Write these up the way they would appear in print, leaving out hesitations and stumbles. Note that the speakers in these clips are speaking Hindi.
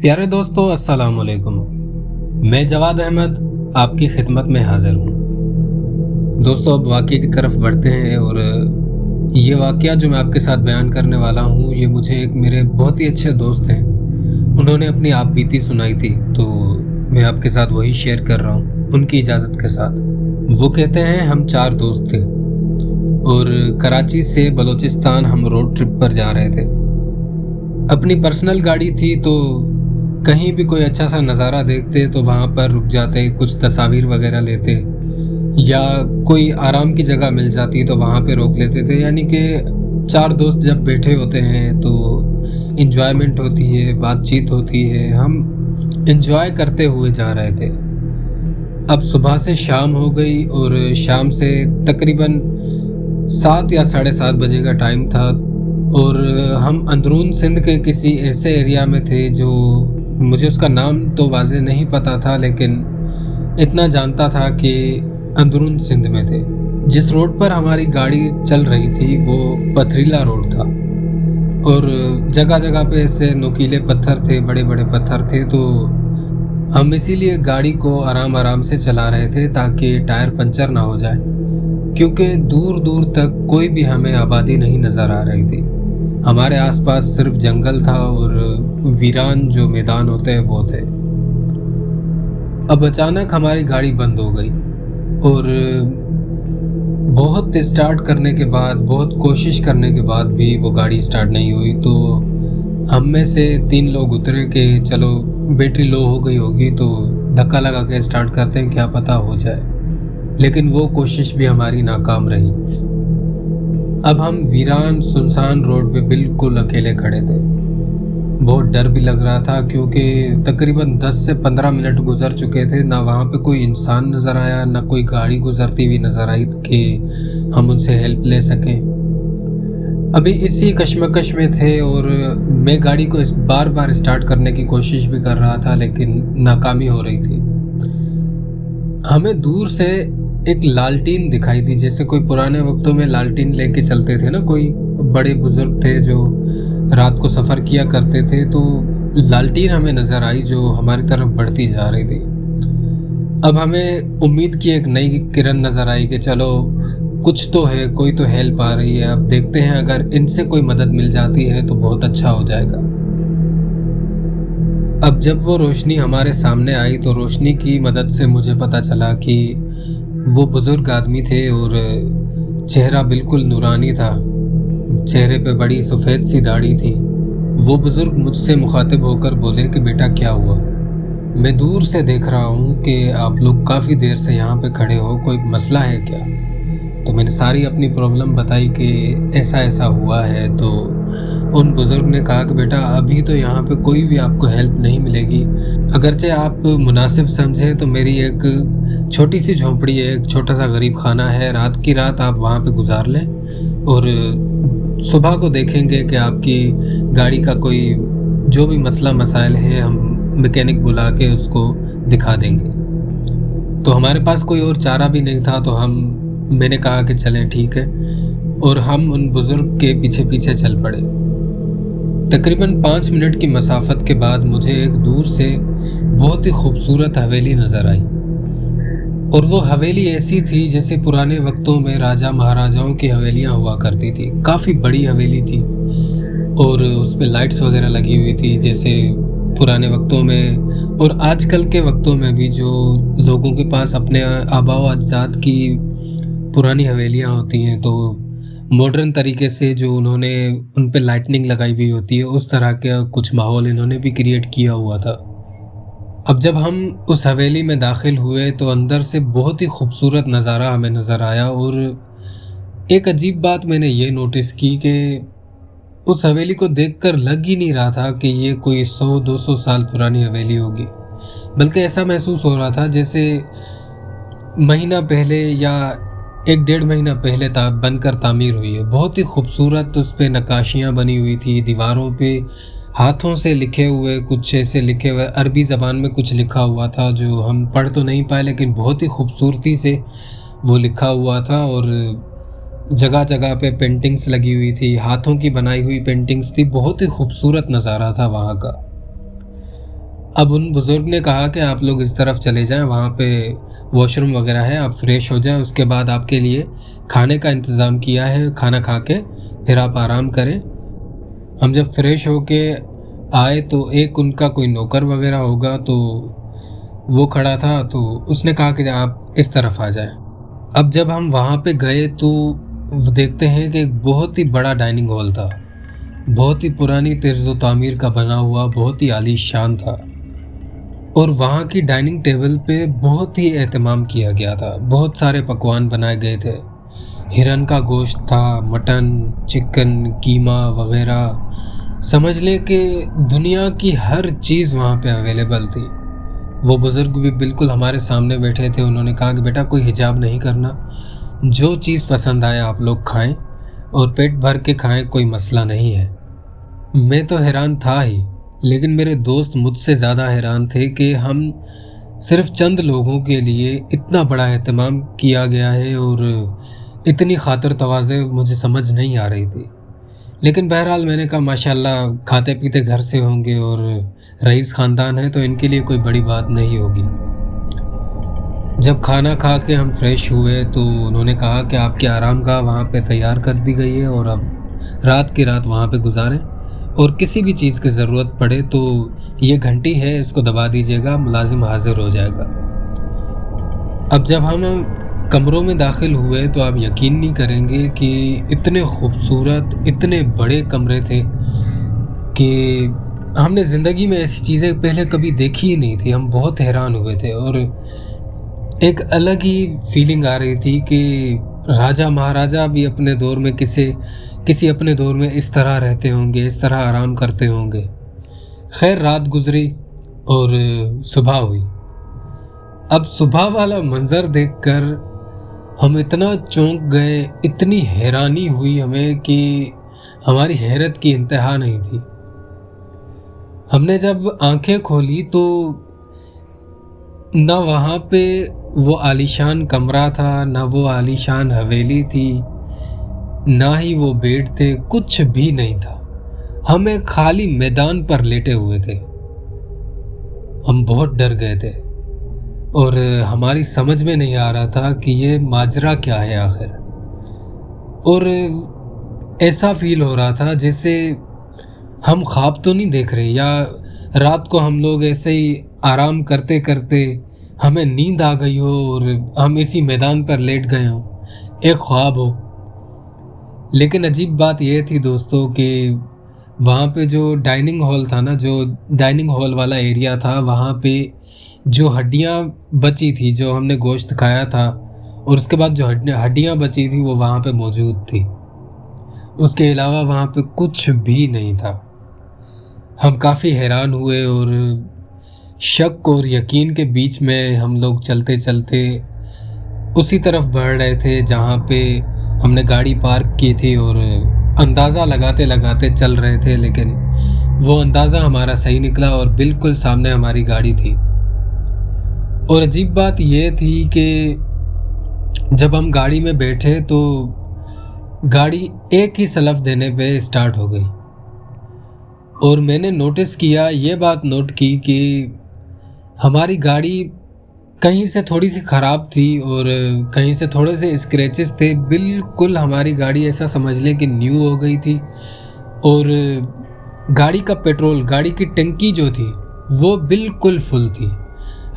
प्यारे दोस्तों, अस्सलाम वालेकुम। मैं जवाद अहमद आपकी खिदमत में हाजिर हूँ। दोस्तों, अब वाक़ये की तरफ बढ़ते हैं और ये वाक़या जो मैं आपके साथ बयान करने वाला हूँ, ये मुझे एक मेरे बहुत ही अच्छे दोस्त हैं, उन्होंने अपनी आप बीती सुनाई थी, तो मैं आपके साथ वही शेयर कर रहा हूँ, उनकी इजाज़त के साथ। वो कहते हैं, हम 4 दोस्त थे और कराची से बलूचिस्तान हम रोड ट्रिप पर जा रहे थे। अपनी पर्सनल गाड़ी थी, तो कहीं भी कोई अच्छा सा नज़ारा देखते तो वहाँ पर रुक जाते, कुछ तस्वीर वगैरह लेते, या कोई आराम की जगह मिल जाती तो वहाँ पे रोक लेते थे। यानी कि 4 दोस्त जब बैठे होते हैं तो एंजॉयमेंट होती है, बातचीत होती है, हम एंजॉय करते हुए जा रहे थे। अब सुबह से शाम हो गई और शाम से तकरीबन 7 या साढ़े 7 बजे का टाइम था और हम अंदरून सिंध के किसी ऐसे एरिया में थे जो मुझे उसका नाम तो वाज़े नहीं पता था, लेकिन इतना जानता था कि अंदरून सिंध में थे। जिस रोड पर हमारी गाड़ी चल रही थी वो पथरीला रोड था और जगह जगह पे ऐसे नुकीले पत्थर थे, बड़े बड़े पत्थर थे, तो हम इसीलिए गाड़ी को आराम आराम से चला रहे थे ताकि टायर पंचर ना हो जाए, क्योंकि दूर दूर तक कोई भी हमें आबादी नहीं नज़र आ रही थी। हमारे आसपास सिर्फ जंगल था और वीरान जो मैदान होते हैं वो थे। अब अचानक हमारी गाड़ी बंद हो गई और बहुत स्टार्ट करने के बाद, बहुत कोशिश करने के बाद भी वो गाड़ी स्टार्ट नहीं हुई। तो हम में से 3 लोग उतरे कि चलो बैटरी लो हो गई होगी तो धक्का लगा के स्टार्ट करते हैं, क्या पता हो जाए। लेकिन वो कोशिश भी हमारी नाकाम रही। अब हम वीरान सुनसान रोड पे बिल्कुल अकेले खड़े थे। बहुत डर भी लग रहा था क्योंकि तकरीबन 10 से 15 मिनट गुजर चुके थे, ना वहाँ पे कोई इंसान नज़र आया, ना कोई गाड़ी गुजरती हुई नज़र आई कि हम उनसे हेल्प ले सकें। अभी इसी कश्मकश में थे और मैं गाड़ी को बार बार स्टार्ट करने की कोशिश भी कर रहा था, लेकिन नाकामी हो रही थी। हमें दूर से एक लालटीन दिखाई दी, जैसे कोई पुराने वक्तों में लालटीन लेके चलते थे ना, कोई बड़े बुजुर्ग थे जो रात को सफ़र किया करते थे, तो लालटीन हमें नज़र आई जो हमारी तरफ बढ़ती जा रही थी। अब हमें उम्मीद की एक नई किरण नज़र आई कि चलो कुछ तो है, कोई तो हेल्प आ रही है, अब देखते हैं अगर इनसे कोई मदद मिल जाती है तो बहुत अच्छा हो जाएगा। अब जब वो रोशनी हमारे सामने आई तो रोशनी की मदद से मुझे पता चला कि वो बुज़ुर्ग आदमी थे और चेहरा बिल्कुल नूरानी था, चेहरे पे बड़ी सफ़ेद सी दाढ़ी थी। वो बुज़ुर्ग मुझसे मुखातिब होकर बोले कि बेटा क्या हुआ? मैं दूर से देख रहा हूँ कि आप लोग काफ़ी देर से यहाँ पे खड़े हो, कोई मसला है क्या? तो मैंने सारी अपनी प्रॉब्लम बताई कि ऐसा ऐसा हुआ है। तो उन बुज़ुर्ग ने कहा कि बेटा अभी तो यहाँ पे कोई भी आपको हेल्प नहीं मिलेगी, अगरचे आप मुनासिब समझें तो मेरी एक छोटी सी झोंपड़ी है, एक छोटा सा गरीब खाना है, रात की रात आप वहाँ पे गुजार लें और सुबह को देखेंगे कि आपकी गाड़ी का कोई जो भी मसला मसाइल है हम मैकेनिक बुला के उसको दिखा देंगे। तो हमारे पास कोई और चारा भी नहीं था, तो मैंने कहा कि चलें ठीक है, और हम उन बुज़ुर्ग के पीछे पीछे चल पड़े। तकरीबन 5 मिनट की मसाफत के बाद मुझे एक दूर से बहुत ही खूबसूरत हवेली नज़र आई और वो हवेली ऐसी थी जैसे पुराने वक्तों में राजा महाराजाओं की हवेलियाँ हुआ करती थी। काफ़ी बड़ी हवेली थी और उस पे लाइट्स वगैरह लगी हुई थी जैसे पुराने वक्तों में, और आजकल के वक्तों में भी जो लोगों के पास अपने आबा व अजदाद की पुरानी हवेलियाँ होती हैं तो मॉडर्न तरीके से जो उन्होंने उन पे लाइटनिंग लगाई हुई होती है, उस तरह का कुछ माहौल इन्होंने भी क्रिएट किया हुआ था। अब जब हम उस हवेली में दाखिल हुए तो अंदर से बहुत ही खूबसूरत नज़ारा हमें नज़र आया और एक अजीब बात मैंने ये नोटिस की कि उस हवेली को देखकर लग ही नहीं रहा था कि ये कोई 100-200 साल पुरानी हवेली होगी, बल्कि ऐसा महसूस हो रहा था जैसे महीना पहले या 1-1.5 महीना पहले बनकर तामीर हुई है। बहुत ही खूबसूरत उस पे नक्काशियाँ बनी हुई थी, दीवारों पे हाथों से लिखे हुए कुछ ऐसे लिखे हुए, अरबी ज़बान में कुछ लिखा हुआ था जो हम पढ़ तो नहीं पाए, लेकिन बहुत ही खूबसूरती से वो लिखा हुआ था और जगह जगह पे पेंटिंग्स लगी हुई थी, हाथों की बनाई हुई पेंटिंग्स थी। बहुत ही खूबसूरत नज़ारा था वहाँ का। अब उन बुज़ुर्ग ने कहा कि आप लोग इस तरफ चले जाएं, वहाँ पे वॉशरूम वगैरह है, आप फ्रेश हो जाएं, उसके बाद आपके लिए खाने का इंतज़ाम किया है, खाना खा के फिर आप आराम करें। हम जब फ्रेश होके आए तो एक उनका कोई नौकर वगैरह होगा तो वो खड़ा था, तो उसने कहा कि आप इस तरफ आ जाएं। अब जब हम वहाँ पे गए तो देखते हैं कि एक बहुत ही बड़ा डाइनिंग हॉल था, बहुत ही पुरानी तर्ज़ तामीर का बना हुआ, बहुत ही आलीशान था। और वहाँ की डाइनिंग टेबल पे बहुत ही एहतमाम किया गया था, बहुत सारे पकवान बनाए गए थे। हिरन का गोश्त था, मटन, चिकन, कीमा वगैरह, समझ लें कि दुनिया की हर चीज़ वहाँ पे अवेलेबल थी। वो बुज़ुर्ग भी बिल्कुल हमारे सामने बैठे थे। उन्होंने कहा कि बेटा कोई हिजाब नहीं करना, जो चीज़ पसंद आए आप लोग खाएं और पेट भर के खाएं, कोई मसला नहीं है। मैं तो हैरान था ही, लेकिन मेरे दोस्त मुझसे ज़्यादा हैरान थे कि हम सिर्फ चंद लोगों के लिए इतना बड़ा एहतमाम किया गया है और इतनी खातिर तवाज़े मुझे समझ नहीं आ रही थी। लेकिन बहरहाल मैंने कहा माशाल्लाह खाते पीते घर से होंगे और रईस ख़ानदान है तो इनके लिए कोई बड़ी बात नहीं होगी। जब खाना खा के हम फ्रेश हुए तो उन्होंने कहा कि आपकी आरामगाह वहाँ पे तैयार कर दी गई है और अब रात की रात वहाँ पे गुजारें, और किसी भी चीज़ की ज़रूरत पड़े तो ये घंटी है, इसको दबा दीजिएगा, मुलाजिम हाजिर हो जाएगा। अब जब हम कमरों में दाखिल हुए तो आप यकीन नहीं करेंगे कि इतने खूबसूरत, इतने बड़े कमरे थे कि हमने ज़िंदगी में ऐसी चीज़ें पहले कभी देखी ही नहीं थी। हम बहुत हैरान हुए थे और एक अलग ही फीलिंग आ रही थी कि राजा महाराजा भी अपने दौर में किसी अपने दौर में इस तरह रहते होंगे, इस तरह आराम करते होंगे। खैर रात गुजरी और सुबह हुई। अब सुबह वाला मंज़र देखकर हम इतना चौंक गए, इतनी हैरानी हुई हमें कि हमारी हैरत की इंतहा नहीं थी। हमने जब आंखें खोली तो ना वहाँ पे वो आलीशान कमरा था, ना वो आलीशान हवेली थी, ना ही वो बेड थे, कुछ भी नहीं था। हम एक खाली मैदान पर लेटे हुए थे। हम बहुत डर गए थे और हमारी समझ में नहीं आ रहा था कि ये माजरा क्या है आखिर। और ऐसा फील हो रहा था जैसे हम ख्वाब तो नहीं देख रहे, या रात को हम लोग ऐसे ही आराम करते करते हमें नींद आ गई हो और हम इसी मैदान पर लेट गए हों, एक ख्वाब हो। लेकिन अजीब बात यह थी दोस्तों कि वहाँ पे जो डाइनिंग हॉल था ना, जो डाइनिंग हॉल वाला एरिया था, वहाँ पे जो हड्डियाँ बची थी, जो हमने गोश्त खाया था और उसके बाद जो हड्डियाँ बची थी वो वहाँ पे मौजूद थी। उसके अलावा वहाँ पे कुछ भी नहीं था। हम काफ़ी हैरान हुए और शक और यकीन के बीच में हम लोग चलते चलते उसी तरफ बढ़ रहे थे जहाँ पे हमने गाड़ी पार्क की थी और अंदाज़ा लगाते लगाते चल रहे थे, लेकिन वो अंदाज़ा हमारा सही निकला और बिल्कुल सामने हमारी गाड़ी थी। और अजीब बात ये थी कि जब हम गाड़ी में बैठे तो गाड़ी एक ही सलफ देने पे स्टार्ट हो गई और मैंने नोटिस किया, ये बात नोट की कि हमारी गाड़ी कहीं से थोड़ी सी ख़राब थी और कहीं से थोड़े से स्क्रैचेस थे। बिल्कुल हमारी गाड़ी ऐसा समझ लें कि न्यू हो गई थी और गाड़ी का पेट्रोल, गाड़ी की टंकी जो थी वो बिल्कुल फुल थी।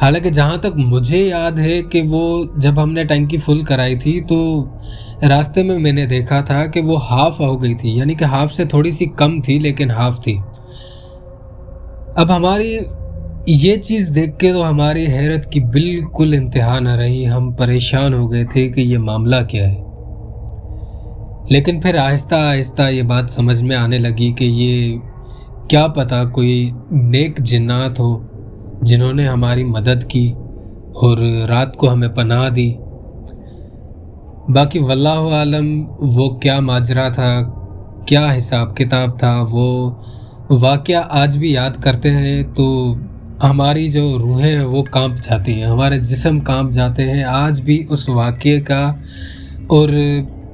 हालांकि जहाँ तक मुझे याद है कि वो जब हमने टंकी फुल कराई थी तो रास्ते में मैंने देखा था कि वो हाफ़ हो गई थी, यानी कि हाफ़ से थोड़ी सी कम थी लेकिन हाफ़ थी। अब हमारी ये चीज़ देख के तो हमारी हैरत की बिल्कुल इंतहा न रही। हम परेशान हो गए थे कि ये मामला क्या है। लेकिन फिर आहिस्ता आहिस्ता ये बात समझ में आने लगी कि ये क्या पता कोई नेक जिन्नात हो जिन्होंने हमारी मदद की और रात को हमें पनाह दी। बाकी वल्लाहु आलम वो क्या माजरा था, क्या हिसाब किताब था, वो वाक़या आज भी याद करते हैं तो हमारी जो रूहें हैं वो कांप जाती हैं, हमारे जिस्म कांप जाते हैं आज भी उस वाक़ये का और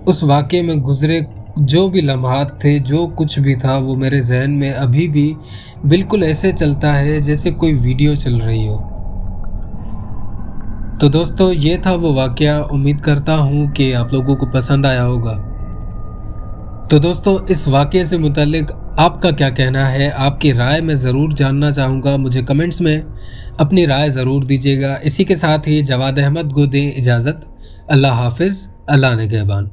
उस वाक़ये में गुज़रे जो भी लम्हात थे, जो कुछ भी था, वो मेरे ज़हन में अभी भी बिल्कुल ऐसे चलता है जैसे कोई वीडियो चल रही हो। तो दोस्तों, ये था वो वाक़या। उम्मीद करता हूँ कि आप लोगों को पसंद आया होगा। तो दोस्तों, इस वाक़ये से मुतल्लिक आपका क्या कहना है? आपकी राय मैं ज़रूर जानना चाहूँगा। मुझे कमेंट्स में अपनी राय ज़रूर दीजिएगा। इसी के साथ ही जवाद अहमद को दें इजाज़त। अल्लाह हाफ़िज़। अल्लाह निगहबान।